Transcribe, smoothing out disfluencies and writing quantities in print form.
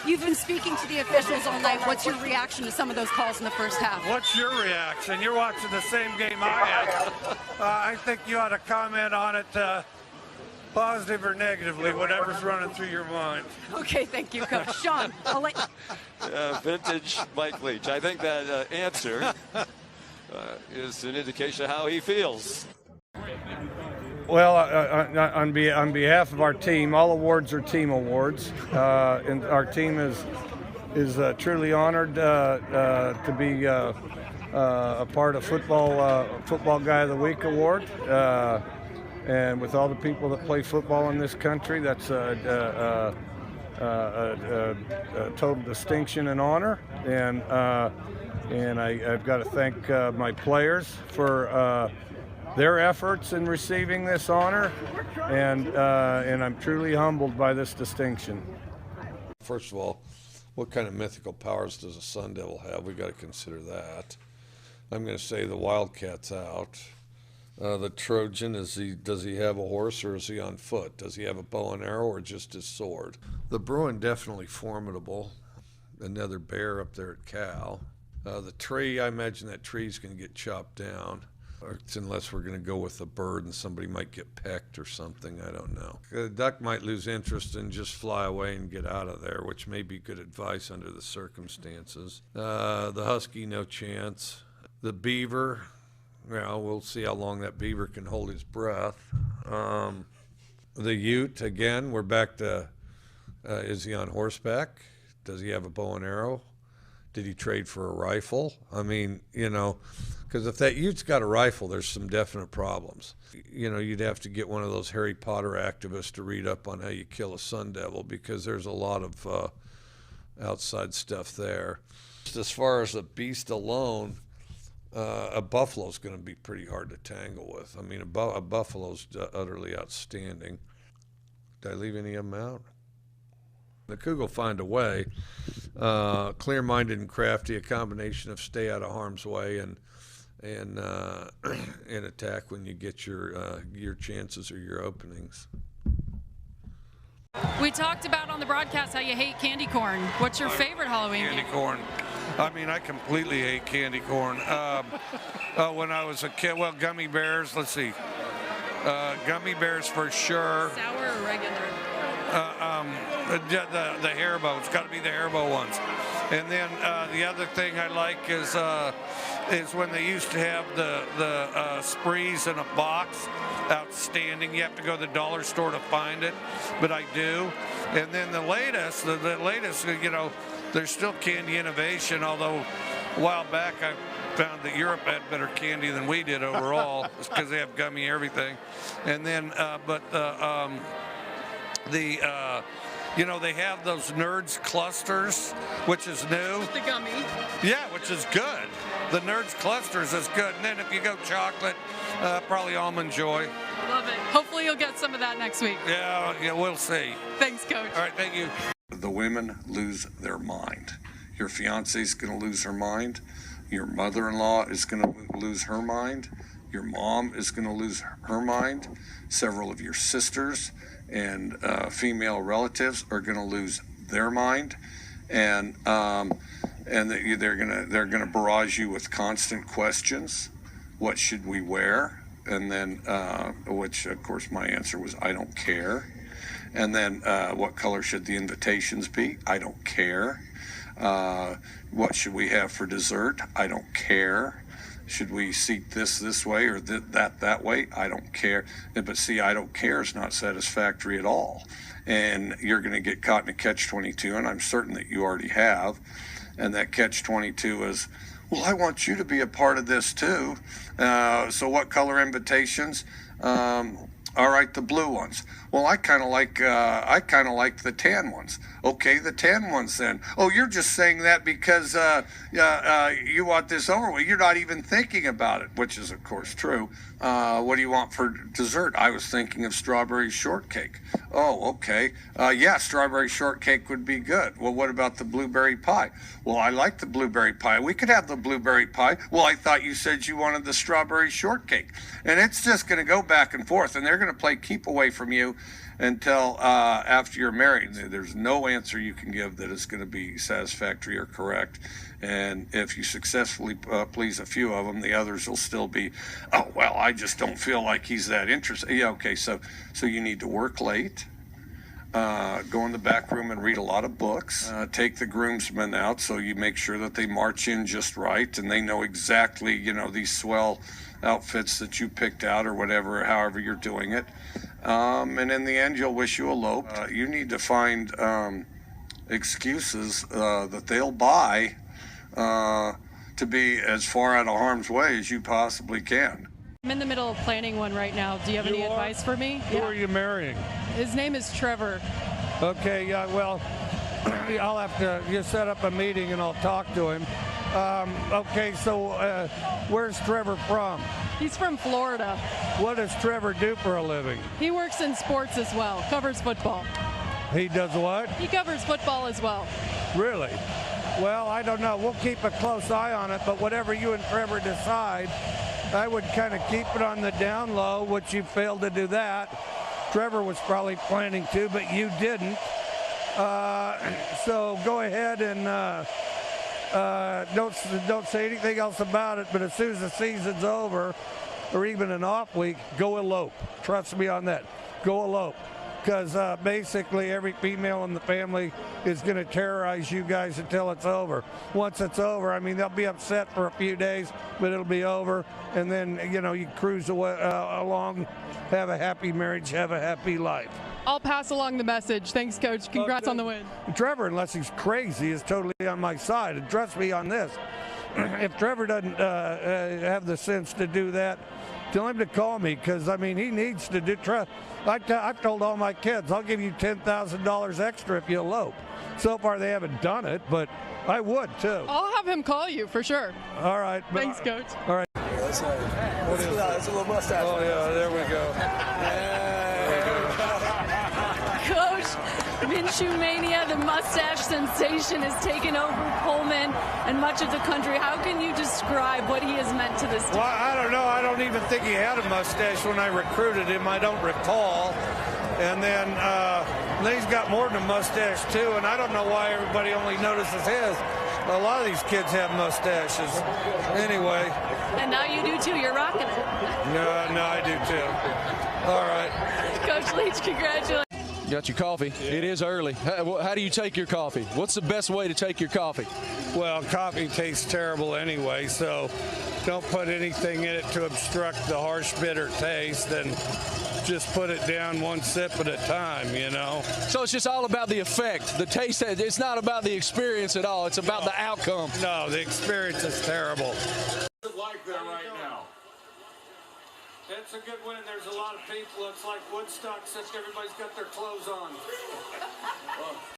You've been speaking to the officials all night. What's your reaction to some of those calls in the first half? What's your reaction? You're watching the same game I am. I think you ought to comment on it, positive or negatively, whatever's running through your mind. Okay, thank you, Coach. Sean, I'll let Vintage Mike Leach. I think that answer is an indication of how he feels. Well, on behalf of our team, all awards are team awards, and our team is truly honored to be a part of Football Guy of the Week award. And with all the people that play football in this country, that's a total distinction and honor. And I've got to thank my players for their efforts in receiving this honor, and I'm truly humbled by this distinction. First of all, what kind of mythical powers does a Sun Devil have? We've got to consider that. I'm going to say the Wildcat's out. The Trojan, does he have a horse or is he on foot? Does he have a bow and arrow or just his sword? The Bruin, definitely formidable. Another bear up there at Cal. The tree, I imagine that tree's going to get chopped down. Unless we're going to go with a bird and somebody might get pecked or something, I don't know. The duck might lose interest and just fly away and get out of there, which may be good advice under the circumstances. The husky, no chance. The beaver, well, we'll see how long that beaver can hold his breath. The ute, again, we're back to, is he on horseback? Does he have a bow and arrow? Did he trade for a rifle? I mean, you know, because if that ute's got a rifle, there's some definite problems. You know, you'd have to get one of those Harry Potter activists to read up on how you kill a Sun Devil, because there's a lot of outside stuff there. As far as a beast alone, a buffalo's going to be pretty hard to tangle with. I mean, a buffalo's utterly outstanding. Did I leave any of them out? The Cougar will find a way. Clear-minded and crafty, a combination of stay out of harm's way and attack when you get your chances or your openings. We talked about on the broadcast how you hate candy corn. What's your favorite Halloween candy game? Corn. I mean, I completely hate candy corn. When I was a kid, well, gummy bears. Let's see, gummy bears for sure. Sour or regular? The Haribo. It's got to be the Haribo ones. And then the other thing I like is when they used to have the sprees in a box. Outstanding. You have to go to the dollar store to find it, but I do. And then the latest, you know, there's still candy innovation, although a while back I found that Europe had better candy than we did overall, because they have gummy everything. And then, you know, they have those Nerds clusters, which is new. The gummy. Yeah, which is good. The Nerds clusters is good. And then if you go chocolate, probably Almond Joy. Love it. Hopefully you'll get some of that next week. Yeah, we'll see. Thanks, Coach. All right, thank you. The women lose their mind. Your fiance's going to lose her mind. Your mother-in-law is going to lose her mind. Your mom is going to lose her mind. Several of your sisters and female relatives are going to lose their mind, and they're gonna barrage you with constant questions. What should we wear? And then, which of course my answer was I don't care. And then, what color should the invitations be? I don't care. What should we have for dessert? I don't care. Should we seat this way or that way? I don't care. But see, I don't care is not satisfactory at all. And you're going to get caught in a catch-22, and I'm certain that you already have. And that catch-22 is, well, I want you to be a part of this too. So what color invitations? All right, the blue ones. Well, I kind of like the tan ones. Okay, the tan ones then. Oh, you're just saying that because you want this over with. You're not even thinking about it, which is of course true. What do you want for dessert? I was thinking of strawberry shortcake. Oh, okay. Yeah, strawberry shortcake would be good. Well, what about the blueberry pie? Well, I like the blueberry pie. We could have the blueberry pie. Well, I thought you said you wanted the strawberry shortcake. And it's just going to go back and forth, and they're going to play keep away from you. until after you're married. There's no answer you can give that is going to be satisfactory or correct. And if you successfully please a few of them, the others will still be, oh, well, I just don't feel like he's that interested. Yeah, okay, so you need to work late. Go in the back room and read a lot of books. Take the groomsmen out so you make sure that they march in just right and they know exactly, these swell outfits that you picked out or whatever, however you're doing it. And in the end, you'll wish you eloped. You need to find excuses that they'll buy to be as far out of harm's way as you possibly can. I'm in the middle of planning one right now. Do you have any advice for me? Who are you marrying? His name is Trevor. Okay, yeah, well, I'll have to just set up a meeting and I'll talk to him. Okay, so where's Trevor from? He's from Florida. What does Trevor do for a living? He works in sports as well, covers football. He does what? He covers football as well. Really? Well, I don't know. We'll keep a close eye on it, but whatever you and Trevor decide, I would kind of keep it on the down low, which you failed to do that. Trevor was probably planning to, but you didn't. So go ahead and don't say anything else about it, but as soon as the season's over, or even an off week, go elope. Trust me on that. Go elope. Because basically every female in the family is going to terrorize you guys until it's over. Once it's over, I mean, they'll be upset for a few days, but it'll be over. And then, you cruise away, along, have a happy marriage, have a happy life. I'll pass along the message. Thanks, Coach. Congrats on the win. Trevor, unless he's crazy, is totally on my side. And trust me on this. If Trevor doesn't have the sense to do that, tell him to call me, because, I mean, he needs to do. I've told all my kids, I'll give you $10,000 extra if you elope. So far, they haven't done it, but I would, too. I'll have him call you for sure. All right. Thanks, Coach. All right. That's a little mustache. Oh, yeah, there we go. Coach, Minshew Mania, the mustache sensation, has taken over Pullman and much of the country. How can you describe what he has meant to this team? Well, I don't know. I don't even think he had a mustache when I recruited him. I don't recall. And then he's got more than a mustache, too, and I don't know why everybody only notices his. A lot of these kids have mustaches. Anyway. And now you do, too. You're rocking it. No, I do, too. All right. Coach Leach, congratulations. Got your coffee. It is early. How do you take your coffee? What's the best way to take your coffee? Well, coffee tastes terrible anyway, so don't put anything in it to obstruct the harsh, bitter taste, and just put it down one sip at a time, So it's just all about the effect, the taste. It's not about the experience at all. It's about the outcome. No, the experience is terrible. Like that right now. It's a good win. There's a lot of people. It's like Woodstock, except everybody's got their clothes on.